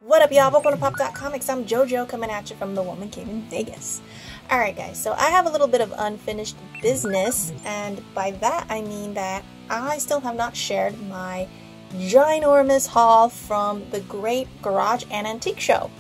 What up, y'all? Welcome to PopDotComix. I'm JoJo coming at you from the Woman Cave in Vegas. Alright guys, so I have a little bit of unfinished business, and by that I mean that I still have not shared my ginormous haul from the Great Garage and Antique Show.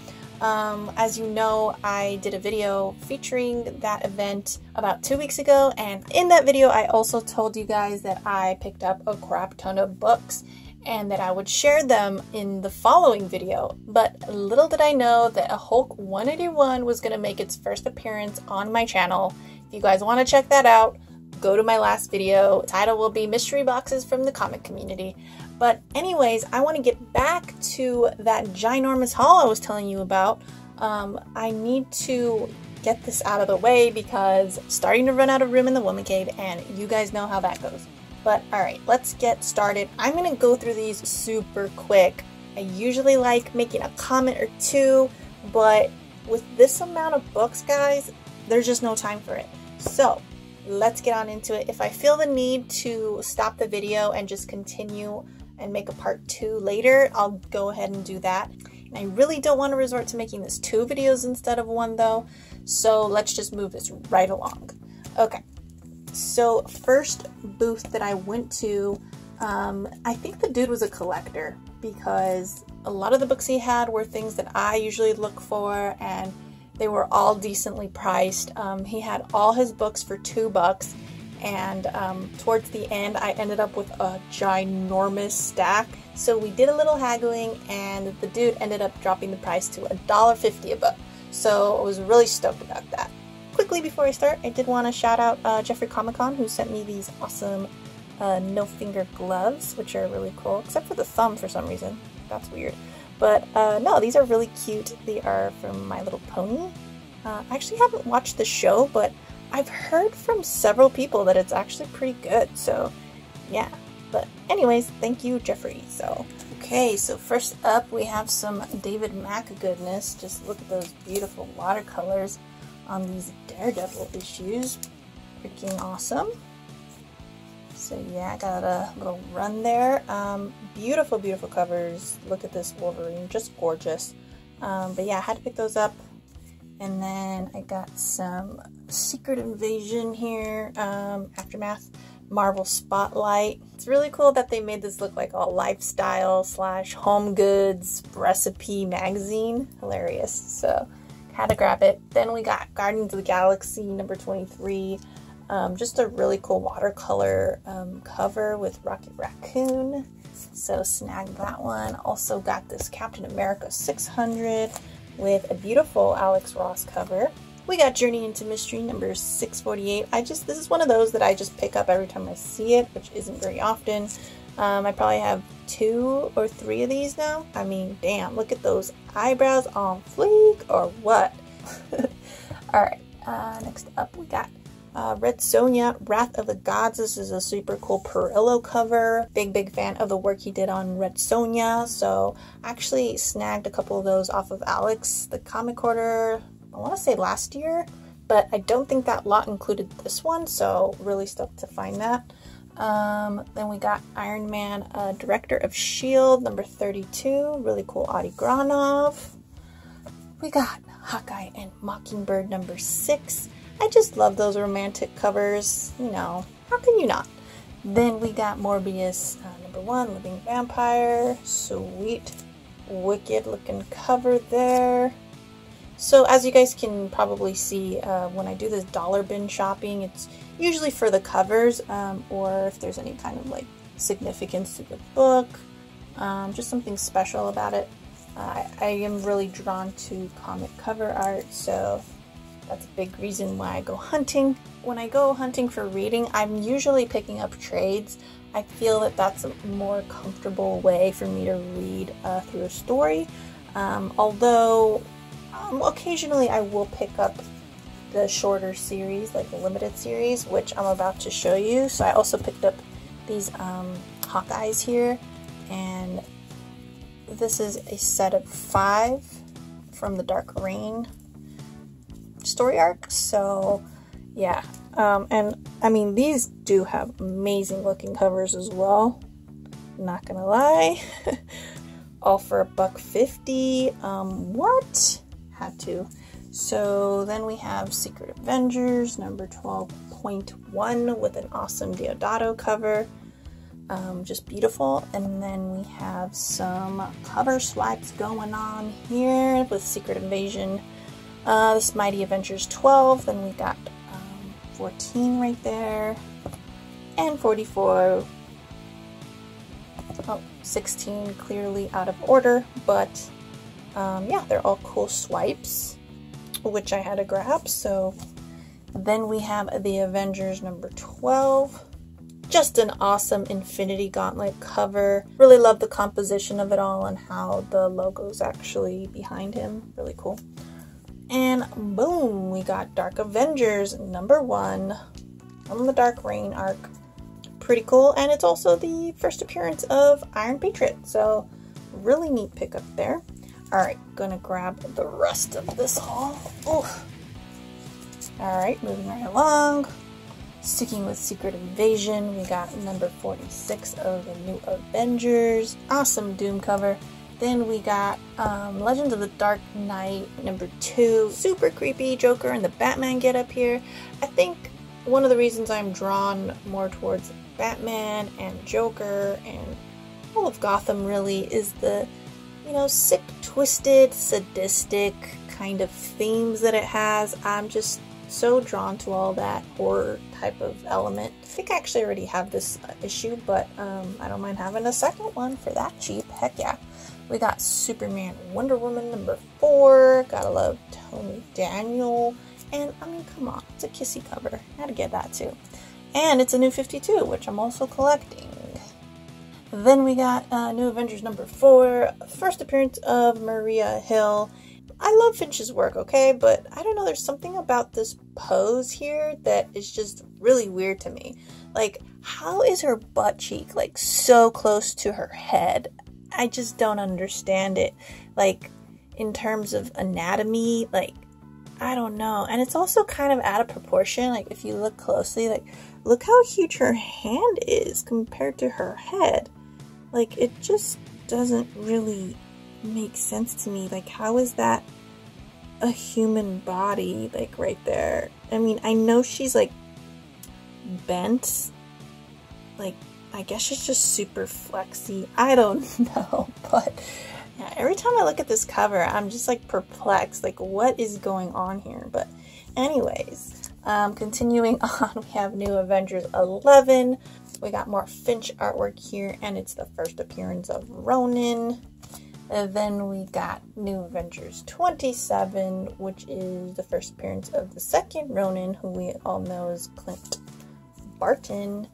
As you know, I did a video featuring that event about 2 weeks ago, and in that video I also told you guys that I picked up a crap ton of books and that I would share them in the following video. But little did I know that a Hulk 181 was going to make its first appearance on my channel. If you guys want to check that out, go to my last video. The title will be Mystery Boxes from the Comic Community. But anyways, I want to get back to that ginormous haul I was telling you about. I need to get this out of the way because I'm starting to run out of room in the Woman Cave, and you guys know how that goes. But alright, let's get started. I'm going to go through these super quick. I usually like making a comment or two, but with this amount of books, guys, there's just no time for it. So let's get on into it. If I feel the need to stop the video and just continue and make a part 2 later, I'll go ahead and do that. And I really don't want to resort to making this 2 videos instead of 1 though, so let's just move this right along. Okay. So first booth that I went to, I think the dude was a collector because a lot of the books he had were things that I usually look for, and they were all decently priced. He had all his books for $2, and towards the end I ended up with a ginormous stack. So we did a little haggling and the dude ended up dropping the price to $1.50 a book. So I was really stoked about that. Quickly before I start, I did want to shout out Jeffrey Comic-Con, who sent me these awesome no finger gloves, which are really cool, except for the thumb for some reason. That's weird. But no, these are really cute. They are from My Little Pony. I actually haven't watched the show, but I've heard from several people that it's actually pretty good. So yeah, but anyways, thank you, Jeffrey. So okay, so first up we have some David Mack goodness. Just look at those beautiful watercolors on these Daredevil issues. Freaking awesome. So yeah, I got a little run there. Beautiful, beautiful covers. Look at this Wolverine, just gorgeous. But yeah, I had to pick those up. And then I got some Secret Invasion here, Aftermath, Marvel Spotlight. It's really cool that they made this look like a lifestyle / home goods recipe magazine. Hilarious. So had to grab it. Then we got Guardians of the Galaxy number 23. Just a really cool watercolor cover with Rocket Raccoon. So snagged that one. Also got this Captain America 600 with a beautiful Alex Ross cover. We got Journey into Mystery number 648. This is one of those that I just pick up every time I see it, which isn't very often. I probably have 2 or 3 of these now. I mean, damn, look at those eyebrows on fleek, or what? Alright, next up we got Red Sonja, Wrath of the Gods. This is a super cool Perillo cover. Big fan of the work he did on Red Sonja, so I actually snagged a couple of those off of Alex, the comic order, I want to say last year, but I don't think that lot included this one, so really stoked to find that. Then we got Iron Man, Director of S.H.I.E.L.D. number 32, really cool Adi Granov. We got Hawkeye and Mockingbird number 6. I just love those romantic covers, you know, how can you not? Then we got Morbius, number 1, Living Vampire, sweet, wicked looking cover there. So as you guys can probably see, when I do this dollar bin shopping, it's usually for the covers, or if there's any kind of like significance to the book, just something special about it. I am really drawn to comic cover art, so that's a big reason why I go hunting. When I go hunting for reading, I'm usually picking up trades. I feel that that's a more comfortable way for me to read through a story, although occasionally I will pick up the shorter series, like the limited series, which I'm about to show you. So I also picked up these Hawkeyes here, and this is a set of 5 from the Dark Reign story arc. So yeah, and I mean, these do have amazing looking covers as well, not gonna lie. all for $1.50. What? Had to. So then we have Secret Avengers number 12.1 with an awesome Deodato cover. Just beautiful. And then we have some cover swipes going on here with Secret Invasion. This Mighty Avengers 12. Then we got 14 right there. And 44. Oh, 16 clearly out of order. But yeah, they're all cool swipes, which I had to grab. So then we have the Avengers number 12. Just an awesome Infinity Gauntlet cover. Really love the composition of it all and how the logo's actually behind him. Really cool. And boom, we got Dark Avengers number 1 from the Dark Reign arc. Pretty cool. And it's also the first appearance of Iron Patriot. So really neat pickup there. Alright, gonna grab the rest of this haul. Alright, moving right along. Sticking with Secret Invasion, we got number 46 of the New Avengers. Awesome Doom cover. Then we got Legends of the Dark Knight number 2. Super creepy Joker and the Batman get up here. I think one of the reasons I'm drawn more towards Batman and Joker and all of Gotham really is the, you know, sick, twisted, sadistic kind of themes that it has. I'm just so drawn to all that horror type of element. I think I actually already have this issue, but I don't mind having a second one for that cheap. Heck yeah. We got Superman Wonder Woman number 4. Gotta love Tony Daniel. And I mean, come on, it's a kissy cover. Had to get that too. And it's a New 52, which I'm also collecting. Then we got New Avengers number 4. First appearance of Maria Hill. I love Finch's work, okay? But I don't know, there's something about this pose here that is just really weird to me. Like, how is her butt cheek, like, so close to her head? I just don't understand it. Like, in terms of anatomy, like, I don't know. And it's also kind of out of proportion. Like, if you look closely, like, look how huge her hand is compared to her head. Like, it just doesn't really make sense to me. Like, how is that a human body, like, right there? I mean, I know she's, like, bent. Like, I guess she's just super flexy. I don't know, but yeah, every time I look at this cover, I'm just, like, perplexed. Like, what is going on here? But anyways, continuing on, we have New Avengers 11. We got more Finch artwork here, and it's the first appearance of Ronin. And then we got New Avengers 27, which is the first appearance of the second Ronin, who we all know is Clint Barton.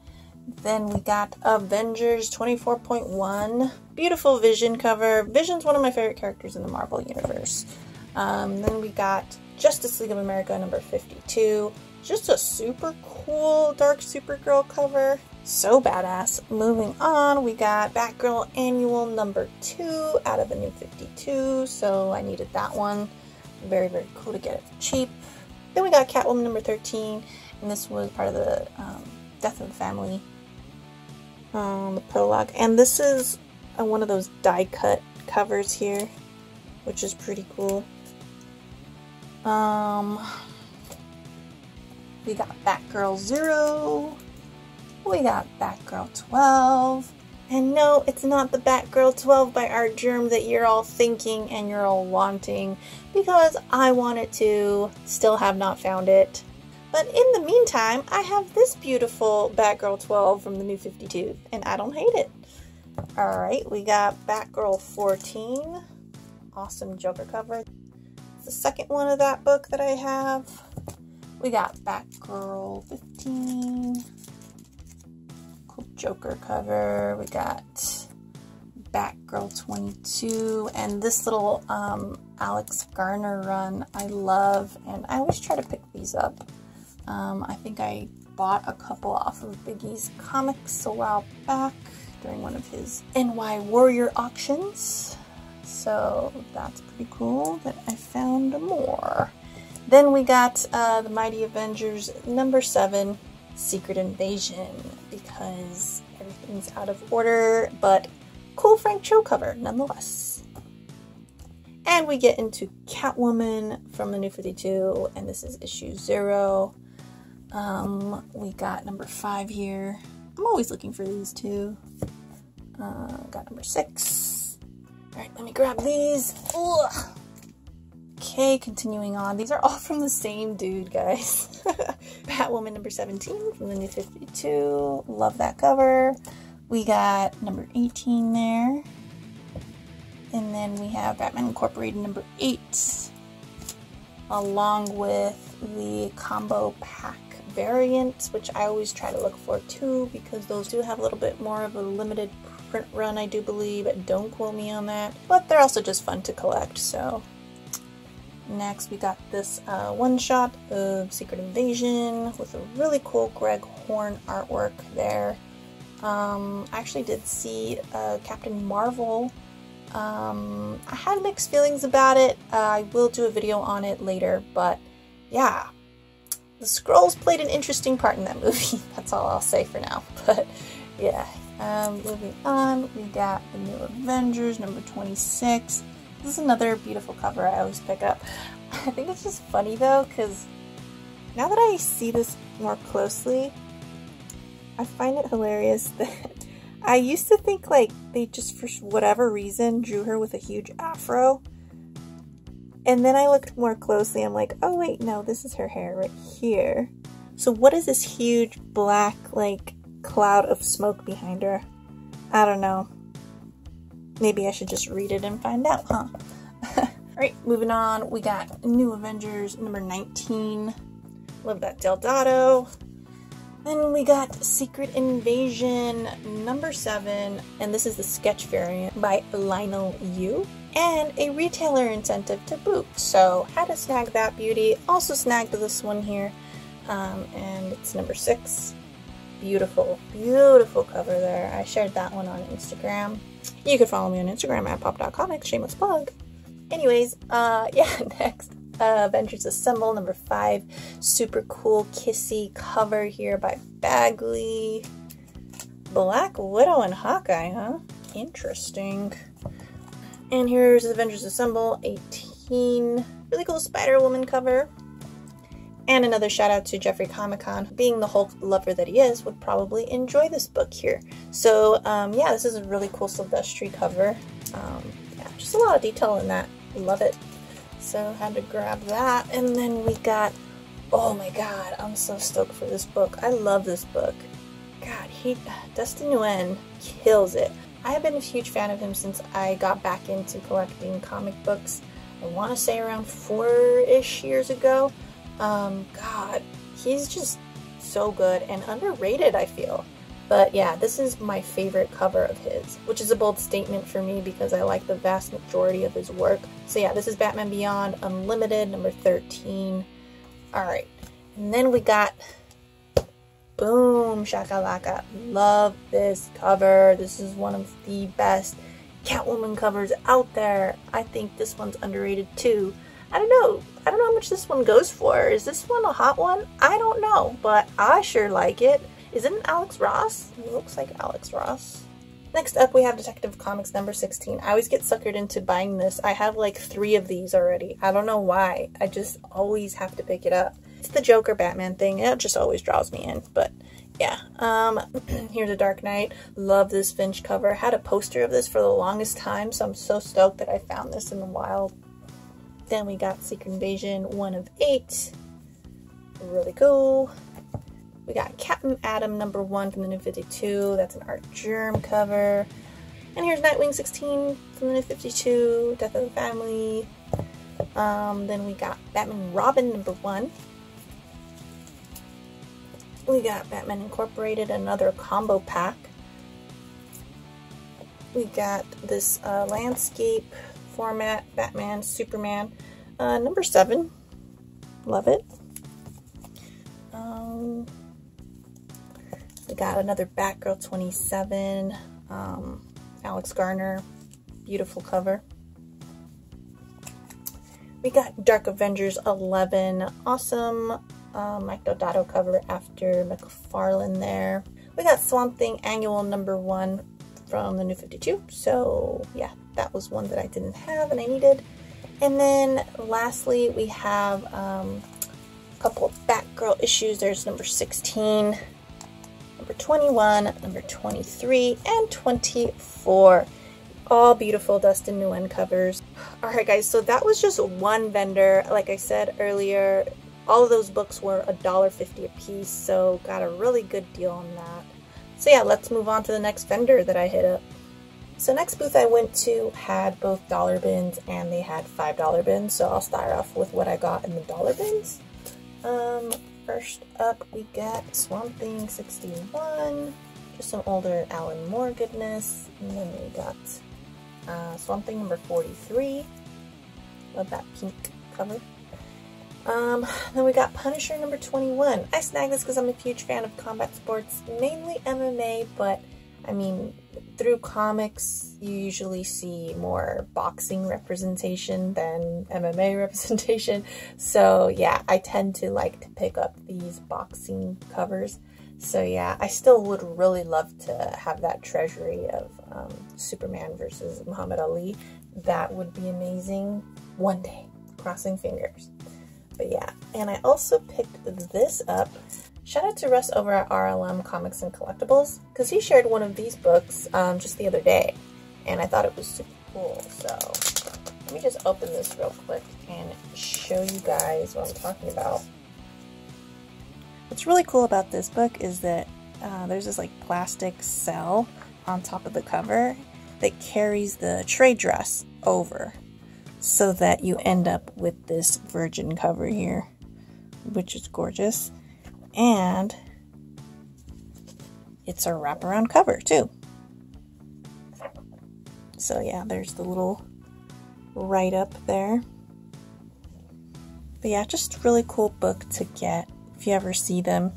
Then we got Avengers 24.1. Beautiful Vision cover. Vision's one of my favorite characters in the Marvel Universe. Then we got Justice League of America number 52. Just a super cool Dark Supergirl cover. So badass. Moving on, we got Batgirl Annual number 2 out of the New 52. So I needed that one. Very, very cool to get it cheap. Then we got Catwoman number 13. And this was part of the Death of the Family, the prologue. And this is one of those die cut covers here, which is pretty cool. We got Batgirl 0. We got Batgirl 12. And no, it's not the Batgirl 12 by Art Germ that you're all thinking and you're all wanting, because I want it to. Still have not found it. But in the meantime, I have this beautiful Batgirl 12 from the New 52, and I don't hate it. Alright, we got Batgirl 14. Awesome Joker cover. It's the second one of that book that I have. We got Batgirl 15. Cool Joker cover. We got Batgirl 22. And this little Alex Garner run I love. And I always try to pick these up. I think I bought a couple off of Biggie's Comics a while back during one of his NY Warrior auctions. So that's pretty cool that I found more. Then we got the Mighty Avengers number 7, Secret Invasion, because everything's out of order, but cool Frank Cho cover nonetheless. And we get into Catwoman from the New 52, and this is issue 0. We got number 5 here. I'm always looking for these two. Got number 6. Alright, let me grab these. Ugh. Okay, continuing on. These are all from the same dude, guys. Batwoman number 17 from the New 52. Love that cover. We got number 18 there. And then we have Batman Incorporated number 8. Along with the combo pack variant, which I always try to look for too, because those do have a little bit more of a limited print run, I do believe. Don't quote me on that. But they're also just fun to collect, so... Next, we got this one-shot of Secret Invasion with a really cool Greg Horn artwork there. I actually did see Captain Marvel. I had mixed feelings about it. I will do a video on it later, but yeah. The Skrulls played an interesting part in that movie. That's all I'll say for now. But yeah, moving on, we got the New Avengers, number 26. This is another beautiful cover I always pick up. I think it's just funny though, because now that I see this more closely, I find it hilarious that I used to think like they just, for whatever reason, drew her with a huge afro. And then I looked more closely, I'm like, oh wait, no, this is her hair right here. So what is this huge black, like, cloud of smoke behind her? I don't know. Maybe I should just read it and find out, huh? Alright, moving on, we got New Avengers number 19. Love that Deodato. Then we got Secret Invasion number 7, and this is the sketch variant by Lionel Yu, and a retailer incentive to boot. So had to snag that beauty. Also snagged this one here, and it's number 6. Beautiful, beautiful cover there. I shared that one on Instagram. You can follow me on Instagram at PopDotComix, shameless plug. Anyways, yeah, next, Avengers Assemble, number 5. Super cool, kissy cover here by Bagley. Black Widow and Hawkeye, huh? Interesting. And here's Avengers Assemble, 18. Really cool Spider-Woman cover. And another shout out to Jeffrey Comic-Con. Being the Hulk lover that he is, would probably enjoy this book here. So, yeah, this is a really cool Silvestri cover. Yeah, just a lot of detail in that. Love it. So, had to grab that. And then we got, oh my god, I'm so stoked for this book. I love this book. God, Dustin Nguyen kills it. I have been a huge fan of him since I got back into collecting comic books. I want to say around 4-ish years ago. God, he's just so good and underrated, I feel. But yeah, this is my favorite cover of his, which is a bold statement for me because I like the vast majority of his work. So yeah, this is Batman Beyond Unlimited, number 13. Alright, and then we got, boom, shakalaka. Love this cover. This is one of the best Catwoman covers out there. I think this one's underrated too. I don't know how much this one goes for. Is this one a hot one? I don't know, but I sure like it. Isn't it Alex Ross? It looks like Alex Ross. Next up, we have Detective Comics number 16. I always get suckered into buying this. I have like 3 of these already. I don't know why. I just always have to pick it up. It's the Joker Batman thing. It just always draws me in, but yeah. Here's a Dark Knight. Love this Finch cover. Had a poster of this for the longest time, so I'm so stoked that I found this in the wild. Then we got Secret Invasion 1 of 8. Really cool. We got Captain Atom number 1 from the New 52. That's an Art Germ cover. And here's Nightwing 16 from the New 52. Death of the Family. Then we got Batman Robin number 1. We got Batman Incorporated, another combo pack. We got this landscape format, Batman, Superman, number 7. Love it. We got another Batgirl 27, Alex Garner, beautiful cover. We got Dark Avengers 11, awesome Mike Deodato cover after McFarlane there. We got Swamp Thing Annual number 1 from the New 52. So yeah, that was one that I didn't have and I needed. And then lastly, we have a couple of Batgirl issues. There's number 16, number 21, number 23, and 24. All beautiful Dustin Nguyen covers. Alright guys, so that was just one vendor. Like I said earlier, all of those books were $1.50 a piece, so got a really good deal on that. So yeah, let's move on to the next vendor that I hit up. So next booth I went to had both dollar bins and they had $5 bins, so I'll start off with what I got in the dollar bins. First up we got Swamp Thing 61, just some older Alan Moore goodness, and then we got Swamp Thing number 43, love that pink cover. Then we got Punisher number 21. I snagged this because I'm a huge fan of combat sports, mainly MMA, but I mean, through comics, you usually see more boxing representation than MMA representation. So yeah, I tend to like to pick up these boxing covers. So yeah, I still would really love to have that treasury of Superman versus Muhammad Ali. That would be amazing one day, crossing fingers. But yeah, and I also picked this up. Shout out to Russ over at RLM Comics and Collectibles, because he shared one of these books just the other day, and I thought it was super cool. So let me just open this real quick and show you guys what I'm talking about. What's really cool about this book is that there's this like plastic cell on top of the cover that carries the trade dress over, so that you end up with this virgin cover here, which is gorgeous. And it's a wraparound cover too. So yeah, there's the little write-up there. But yeah, just a really cool book to get if you ever see them.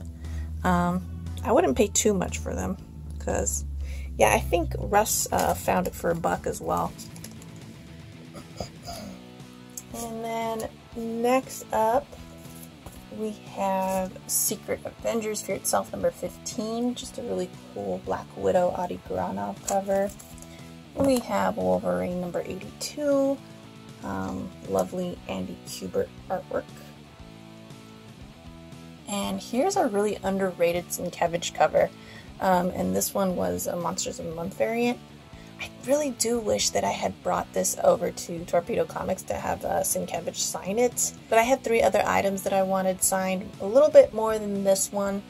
I wouldn't pay too much for them because, yeah, I think Russ found it for $1 as well. And then next up, we have Secret Avengers Fear Itself number 15, just a really cool Black Widow Adi Granov cover. We have Wolverine number 82, lovely Andy Kubert artwork. And here's a really underrated Sienkiewicz cover, and this one was a Monsters of the Month variant. I really do wish that I had brought this over to PopDotComix to have Sienkiewicz sign it, but I had 3 other items that I wanted signed, a little bit more than this one.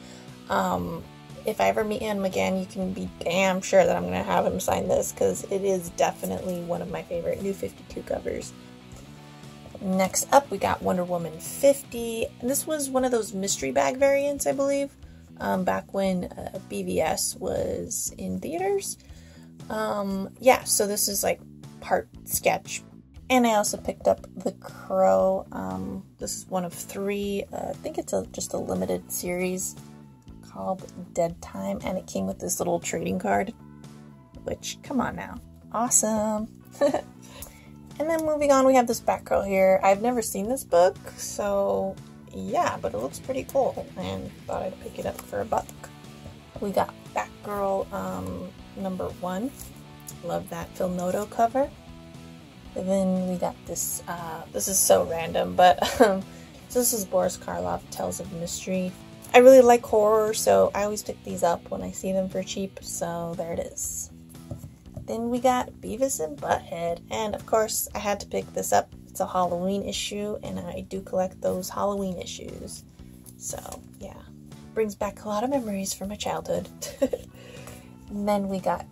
If I ever meet him again, you can be damn sure that I'm going to have him sign this, because it is definitely one of my favorite New 52 covers. Next up, we got Wonder Woman 50, and this was one of those mystery bag variants, I believe, back when BVS was in theaters. Yeah, so this is like part sketch. And I also picked up The Crow. This is one of 3. I think it's just a limited series called Dead Time, and it came with this little trading card, which, come on now, awesome. And then moving on, we have this Batgirl here. I've never seen this book, so yeah, but it looks pretty cool, and thought I'd pick it up for $1. We got Batgirl number 1. Love that Phil Noto cover. And then we got this, this is so random, but so this is Boris Karloff, Tales of Mystery. I really like horror, so I always pick these up when I see them for cheap, so there it is. Then we got Beavis and Butthead, and of course I had to pick this up. It's a Halloween issue, and I do collect those Halloween issues. So yeah, brings back a lot of memories from my childhood. And then we got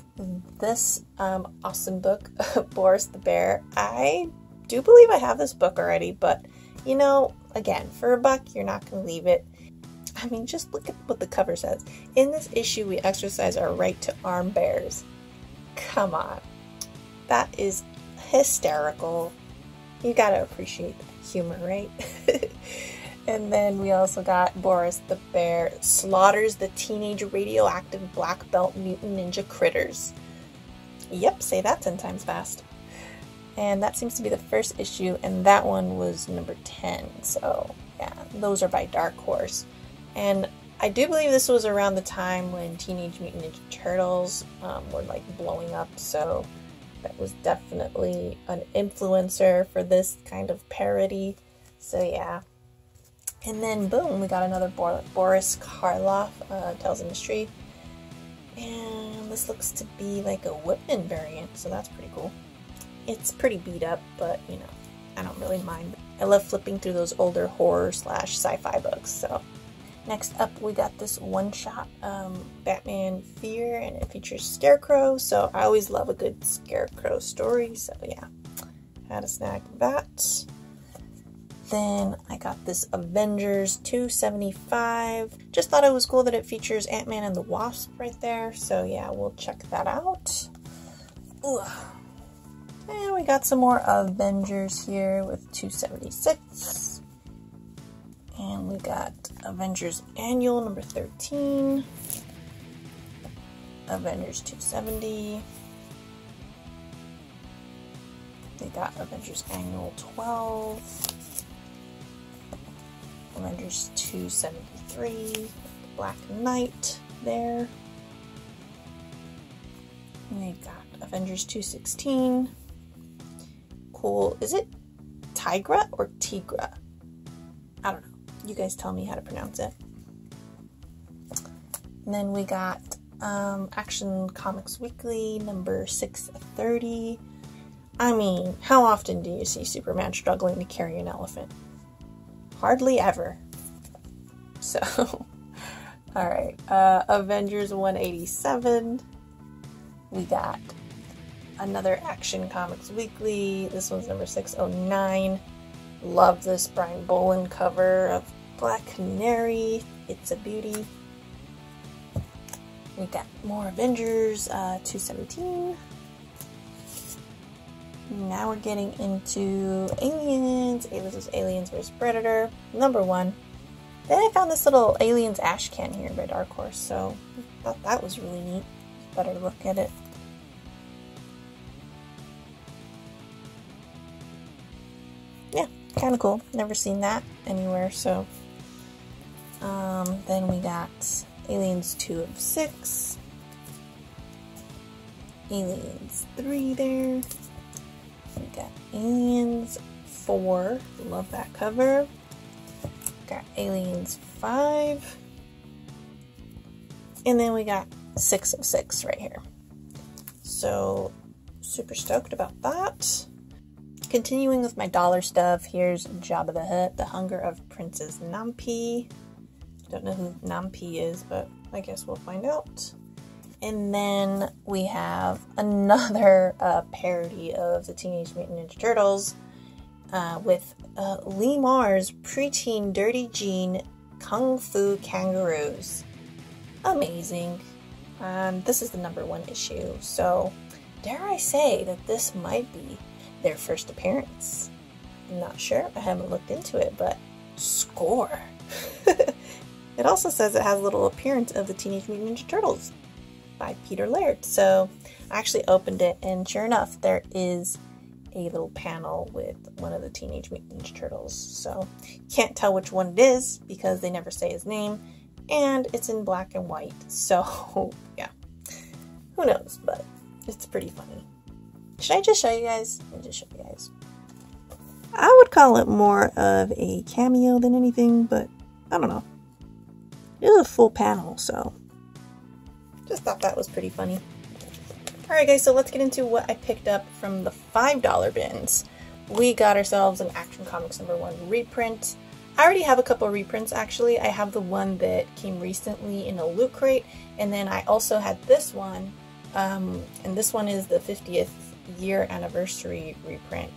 this awesome book, Boris the Bear. I do believe I have this book already, but you know, again, for $1, you're not going to leave it. I mean, just look at what the cover says. In this issue, we exercise our right to arm bears. Come on. That is hysterical. You gotta appreciate the humor, right? And then we also got Boris the Bear slaughters the teenage radioactive black belt mutant ninja critters. Yep, say that 10 times fast. And that seems to be the first issue, and that one was number 10. So yeah, those are by Dark Horse. And I do believe this was around the time when Teenage Mutant Ninja Turtles were like blowing up, so that was definitely an influencer for this kind of parody. So yeah. And then boom, we got another Boris Karloff, Tales of Mystery. And this looks to be like a Whitman variant, so that's pretty cool. It's pretty beat up, but you know, I don't really mind. I love flipping through those older horror / sci-fi books, so. Next up, we got this one-shot Batman Fear, and it features Scarecrow, so I always love a good Scarecrow story, so yeah, had to snag that. Then I got this Avengers 275. Just thought it was cool that it features Ant-Man and the Wasp right there, so yeah, we'll check that out. Ugh. And we got some more Avengers here with 276. And we got Avengers Annual number 13, Avengers 270, they got Avengers Annual 12, Avengers 273, Black Knight there, and we got Avengers 216, cool, is it Tigra or Tigra? I don't know. You guys tell me how to pronounce it. And then we got Action Comics Weekly number 630. I mean, how often do you see Superman struggling to carry an elephant? Hardly ever. So, alright. Avengers 187. We got another Action Comics Weekly. This one's number 609. Love this Brian Bolland cover of Black Canary. It's a beauty. We got more Avengers 217. Now we're getting into Aliens. This is Aliens vs. Predator, number 1. Then I found this little Aliens ash can here by Dark Horse, so I thought that was really neat. Better look at it. Yeah, kind of cool. Never seen that anywhere, so. Then we got Aliens 2 of 6. Aliens 3 there. We got Aliens 4. Love that cover. Got Aliens 5. And then we got 6 of 6 right here. So, super stoked about that. Continuing with my dollar stuff, here's Jabba the Hutt, The Hunger of Princess Nampi. Don't know who Nampi is, but I guess we'll find out. And then we have another parody of the Teenage Mutant Ninja Turtles with Lee Mars preteen Dirty Jean Kung Fu Kangaroos. Amazing. This is the number 1 issue, so dare I say that this might be their first appearance. I'm not sure, I haven't looked into it, but score! It also says it has a little appearance of the Teenage Mutant Ninja Turtles by Peter Laird. So I actually opened it, and sure enough, there is a little panel with one of the Teenage Mutant Ninja Turtles. So can't tell which one it is because they never say his name, and it's in black and white. So yeah, who knows, but it's pretty funny. Should I just show you guys? Let me just show you guys. I would call it more of a cameo than anything, but I don't know. It was a full panel, so just thought that was pretty funny. Alright guys, so let's get into what I picked up from the $5 bins. We got ourselves an Action Comics number 1 reprint. I already have a couple reprints actually. I have the one that came recently in a loot crate, and then I also had this one, and this one is the 50th year anniversary reprint.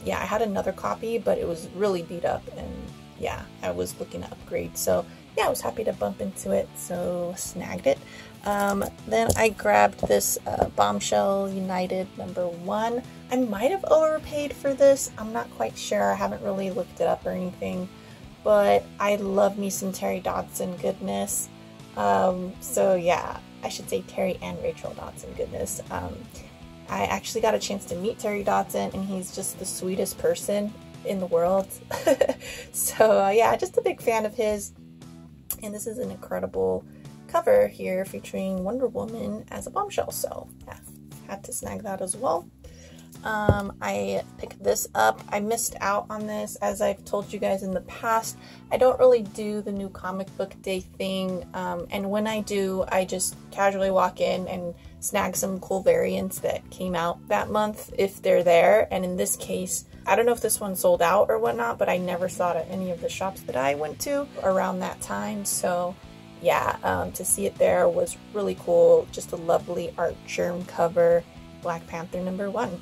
Yeah, I had another copy, but it was really beat up, and yeah, I was looking to upgrade, so yeah, I was happy to bump into it, so snagged it. Then I grabbed this Bombshell United number 1. I might have overpaid for this, I'm not quite sure, I haven't really looked it up or anything, but I love me some Terry Dodson goodness. So yeah, I should say Terry and Rachel Dodson goodness. I actually got a chance to meet Terry Dodson, and he's just the sweetest person in the world. So yeah, just a big fan of his. And this is an incredible cover here featuring Wonder Woman as a bombshell. So yeah, had to snag that as well. I picked this up. I missed out on this, as I've told you guys in the past. I don't really do the new comic book day thing, and when I do, I just casually walk in and snag some cool variants that came out that month if they're there. And in this case, I don't know if this one sold out or whatnot, but I never saw it at any of the shops that I went to around that time. So yeah, to see it there was really cool. Just a lovely art germ cover, Black Panther #1.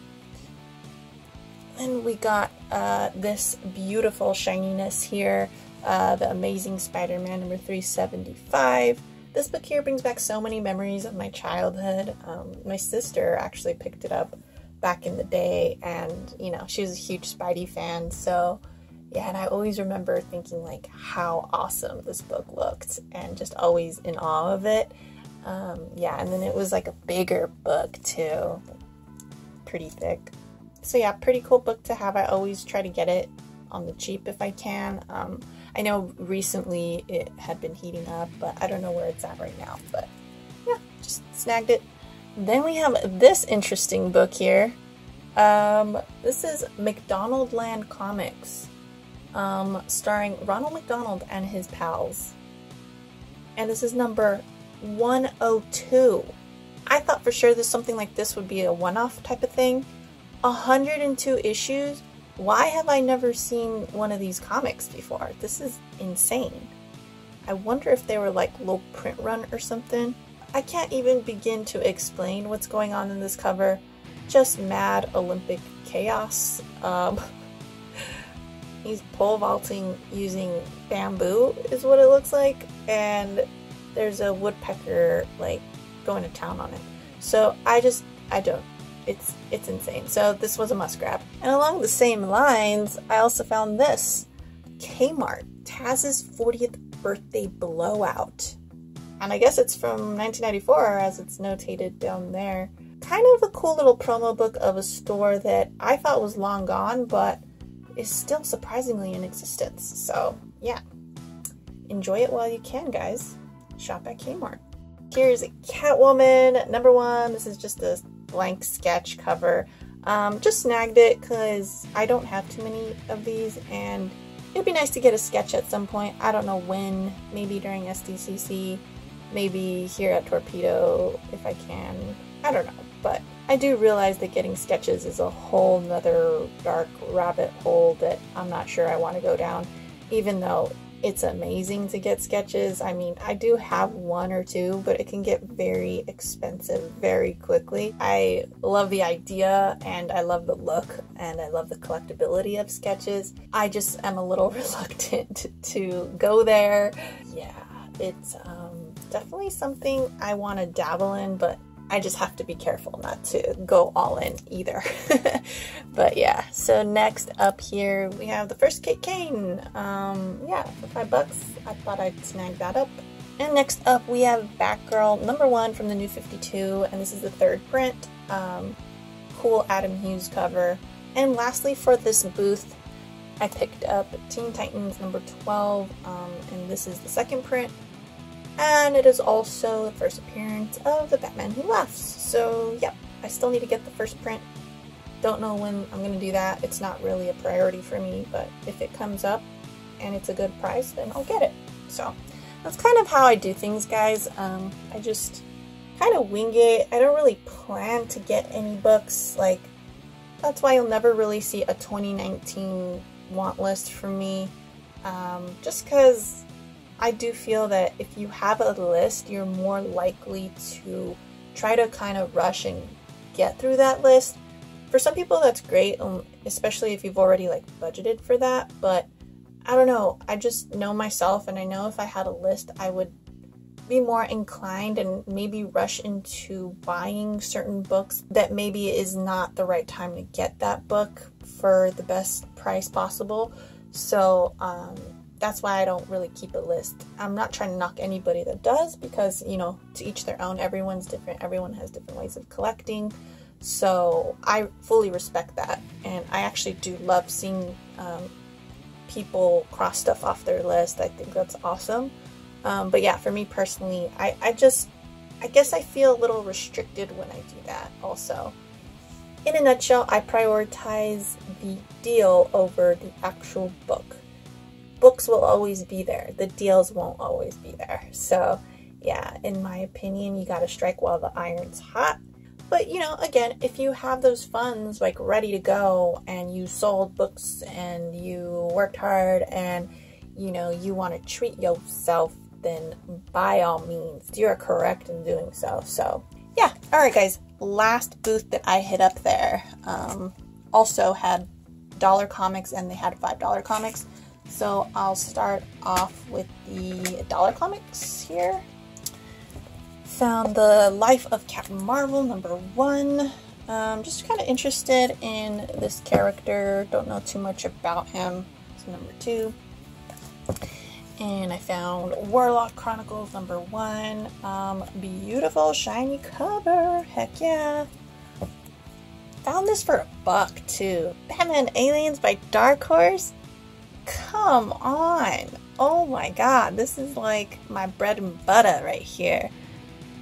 And we got this beautiful shininess here, the Amazing Spider-Man #375. This book here brings back so many memories of my childhood. My sister actually picked it up back in the day, and you know, she was a huge Spidey fan, so yeah, and I always remember thinking like how awesome this book looked and just always in awe of it. Yeah, and then it was like a bigger book too, pretty thick. So yeah, pretty cool book to have. I always try to get it on the cheap if I can. I know recently it had been heating up, but I don't know where it's at right now. But yeah, just snagged it. Then we have this interesting book here. This is McDonaldland Comics, starring Ronald McDonald and his pals. And this is number 102. I thought for sure something like this would be a one-off type of thing. 102 issues? Why have I never seen one of these comics before? This is insane. I wonder if they were like low print run or something. I can't even begin to explain what's going on in this cover. Just mad Olympic chaos. He's pole vaulting using bamboo is what it looks like, and there's a woodpecker like going to town on it. So I don't. It's insane. So this was a must grab. And along the same lines, I also found this. Kmart, Taz's 40th birthday blowout. And I guess it's from 1994 as it's notated down there. Kind of a cool little promo book of a store that I thought was long gone, but is still surprisingly in existence. So yeah, enjoy it while you can, guys. Shop at Kmart. Here's a Catwoman #1. This is just a blank sketch cover. Just snagged it because I don't have too many of these, and it'd be nice to get a sketch at some point. I don't know when, maybe during SDCC, maybe here at Torpedo if I can. I don't know, but I do realize that getting sketches is a whole nother dark rabbit hole that I'm not sure I want to go down, even though it's amazing to get sketches. I mean, I do have one or two, but it can get very expensive very quickly. I love the idea, and I love the look, and I love the collectability of sketches. I just am a little reluctant to go there. Yeah, it's definitely something I want to dabble in, but I just have to be careful not to go all in either. But yeah, so next up here we have the first Kate Kane. Yeah, for $5, I thought I'd snag that up. And next up we have Batgirl #1 from the New 52, and this is the 3rd print. Cool Adam Hughes cover. And lastly for this booth, I picked up Teen Titans #12, and this is the 2nd print. And it is also the first appearance of the Batman Who Laughs. So, yep, I still need to get the first print. Don't know when I'm going to do that. It's not really a priority for me, but if it comes up and it's a good price, then I'll get it. So, that's kind of how I do things, guys. I just kind of wing it. I don't really plan to get any books. Like, that's why you'll never really see a 2019 want list from me. Just because I do feel that if you have a list, you're more likely to try to kind of rush and get through that list. For some people, that's great, especially if you've already like budgeted for that. But I don't know. I just know myself, and I know if I had a list, I would be more inclined and maybe rush into buying certain books that maybe is not the right time to get that book for the best price possible. So, that's why I don't really keep a list. I'm not trying to knock anybody that does, because, you know, to each their own. Everyone's different. Everyone has different ways of collecting. So I fully respect that. And I actually do love seeing people cross stuff off their list. I think that's awesome. But yeah, for me personally, I guess I feel a little restricted when I do that also. In a nutshell, I prioritize the deal over the actual book. Books will always be there. The deals won't always be there. So yeah, in my opinion, you gotta strike while the iron's hot. But you know, again, if you have those funds like ready to go and you sold books and you worked hard and you know, you want to treat yourself, then by all means, you're correct in doing so. So yeah, all right guys, last booth that I hit up there also had $comics and they had $5 comics. So I'll start off with the $comics here. Found the Life of Captain Marvel #1. Just kind of interested in this character. Don't know too much about him. It's #2. And I found Warlock Chronicles #1. Beautiful shiny cover. Heck yeah. Found this for $1 too. Batman Aliens by Dark Horse. Come on. Oh my god. This is like my bread and butter right here.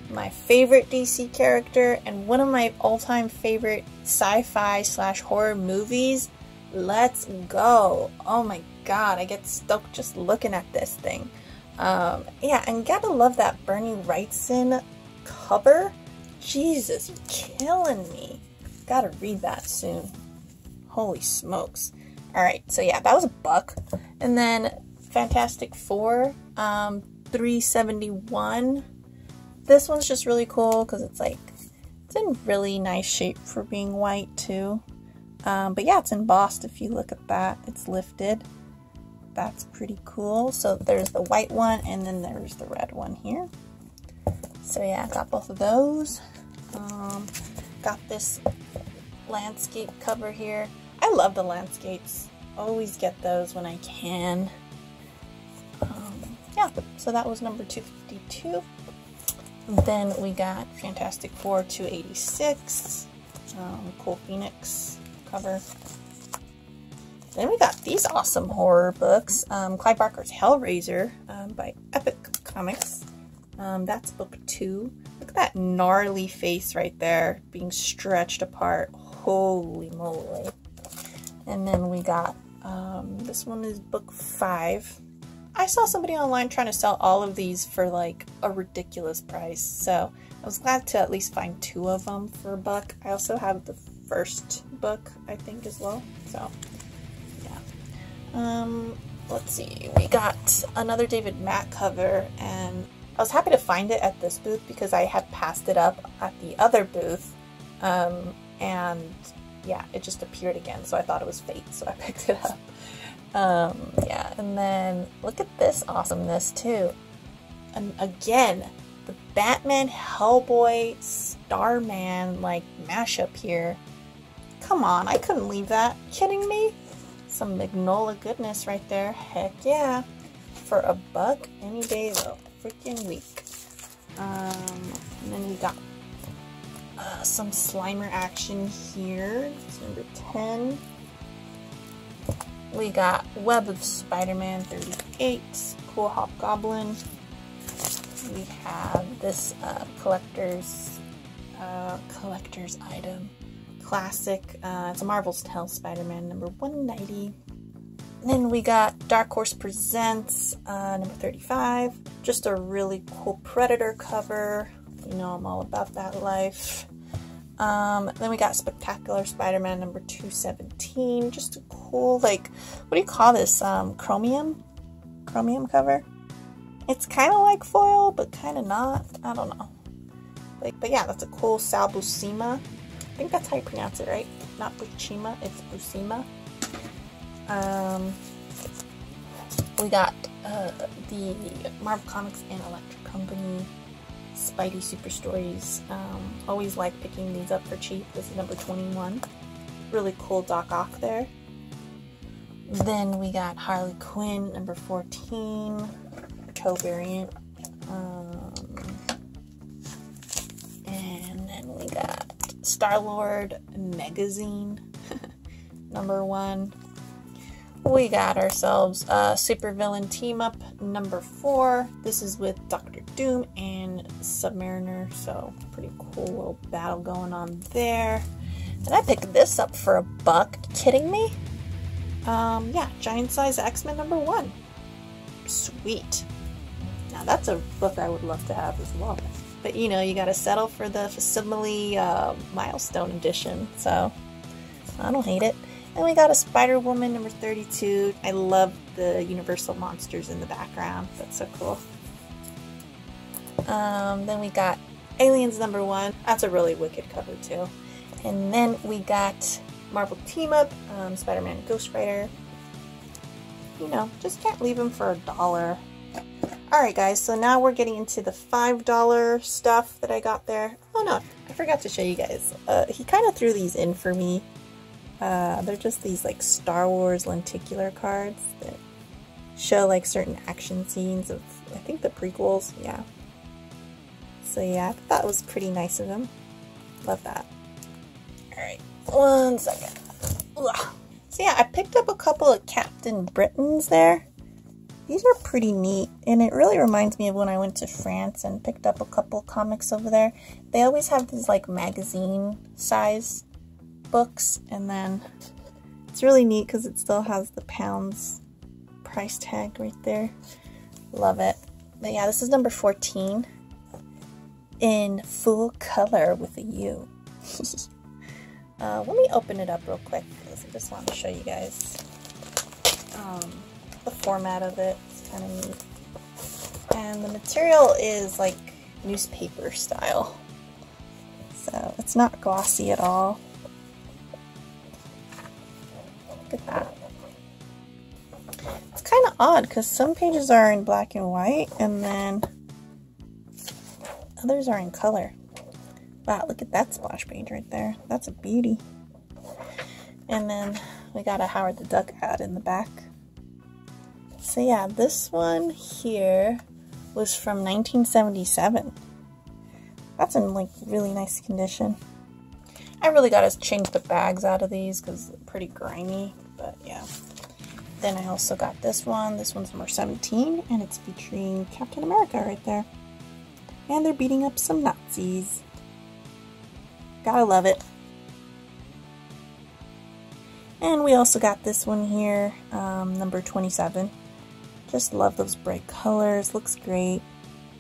My favorite DC character and one of my all-time favorite sci-fi / horror movies. Let's go. Oh my god, I get stoked just looking at this thing. Yeah, and gotta love that Bernie Wrightson cover. Jesus, you're killing me. Gotta read that soon. Holy smokes. Alright, so yeah, that was $1. And then Fantastic Four, $3.71. This one's just really cool because it's like, it's in really nice shape for being white too. But yeah, it's embossed if you look at that. It's lifted. That's pretty cool. So there's the white one and then there's the red one here. So yeah, I got both of those. Got this landscape cover here. I love the landscapes. Always get those when I can. Yeah, so that was number 252. Then we got Fantastic Four 286. Cool Phoenix cover. Then we got these awesome horror books. Clive Barker's Hellraiser by Epic Comics. That's book 2. Look at that gnarly face right there being stretched apart. Holy moly. And then we got, this one is book 5. I saw somebody online trying to sell all of these for like a ridiculous price. So I was glad to at least find 2 of them for $1. I also have the first book, I think, as well. So yeah. Let's see. We got another David Mack cover, and I was happy to find it at this booth because I had passed it up at the other booth. And yeah, it just appeared again, so I thought it was fate, so I picked it up. Yeah, and then look at this awesomeness too. And again, the Batman Hellboy Starman like mashup here. Come on, I couldn't leave that. Kidding me? Some Magnolia goodness right there. Heck yeah. For $1 any day of the freaking week. And then we got some Slimer action here. It's number 10. We got Web of Spider-Man 38, Cool Hobgoblin. We have this collector's item, classic. It's a Marvel's Tales Spider-Man number 190. And then we got Dark Horse Presents number 35. Just a really cool Predator cover. You know I'm all about that life. Then we got Spectacular Spider-Man number 217. Just a cool, like, what do you call this? Chromium cover. It's kind of like foil, but kind of not. I don't know. But yeah, that's a cool Sal Buscema. I think that's how you pronounce it, right? Not Buscema, it's Buscema. We got the Marvel Comics and Electric Company Spidey Super Stories. Always like picking these up for cheap. This is number 21. Really cool Doc Ock there. Then we got Harley Quinn number 14. Toe variant. And then we got Star-Lord Magazine number 1. we got ourselves a supervillain team up number 4. This is with Dr. Doom and Submariner, so pretty cool little battle going on there. And I picked this up for $1. Kidding me? Yeah, Giant Size X-Men number 1. Sweet. Now that's a book I would love to have as well. But you know, you gotta settle for the Facsimile Milestone edition, so I don't hate it. And we got a Spider-Woman number 32. I love the Universal monsters in the background. That's so cool. Then we got Aliens number 1. That's a really wicked cover too. And then we got Marvel Team Up, Spider-Man and Ghost Rider. You know, just can't leave them for $1. Alright guys, so now we're getting into the $5 stuff that I got there. Oh no, I forgot to show you guys. He kind of threw these in for me. They're just these like Star Wars lenticular cards that show like certain action scenes of, I think, the prequels. Yeah. So yeah, I thought that was pretty nice of him. Love that. Alright, one second. Ugh. So yeah, I picked up a couple of Captain Britons there. These are pretty neat, and it really reminds me of when I went to France and picked up a couple comics over there. They always have these like magazine size books, and then it's really neat because it still has the pounds price tag right there. Love it. But yeah, this is number 14 in full color with a U. Let me open it up real quick because I just want to show you guys the format of it. It's kind of neat. And the material is like newspaper style. So it's not glossy at all. Look at that. It's kind of odd because some pages are in black and white and then others are in color. Wow, look at that splash page right there. That's a beauty. And then we got a Howard the Duck ad in the back. So yeah, this one here was from 1977. That's in like really nice condition. I really gotta change the bags out of these because they're pretty grimy, but yeah. Then I also got this one. This one's number 17 and it's featuring Captain America right there. And they're beating up some Nazis. Gotta love it. And we also got this one here, number 27. Just love those bright colors. Looks great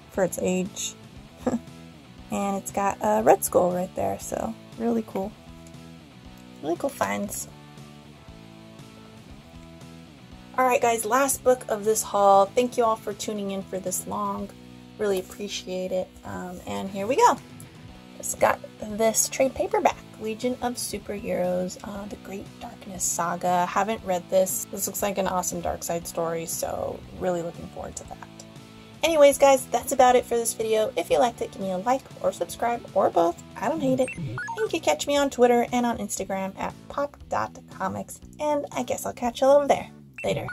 for its age. And it's got a Red Skull right there, so really cool. Really cool finds. Alright guys, last book of this haul. Thank you all for tuning in for this long. Really appreciate it. And here we go. Just got this trade paperback, Legion of Superheroes, The Great Darkness Saga. Haven't read this. This looks like an awesome dark side story, so really looking forward to that. Anyways guys, that's about it for this video. If you liked it, give me a like or subscribe or both. I don't hate it. And you can catch me on Twitter and on Instagram at PopDotComix, and I guess I'll catch you over there. Later.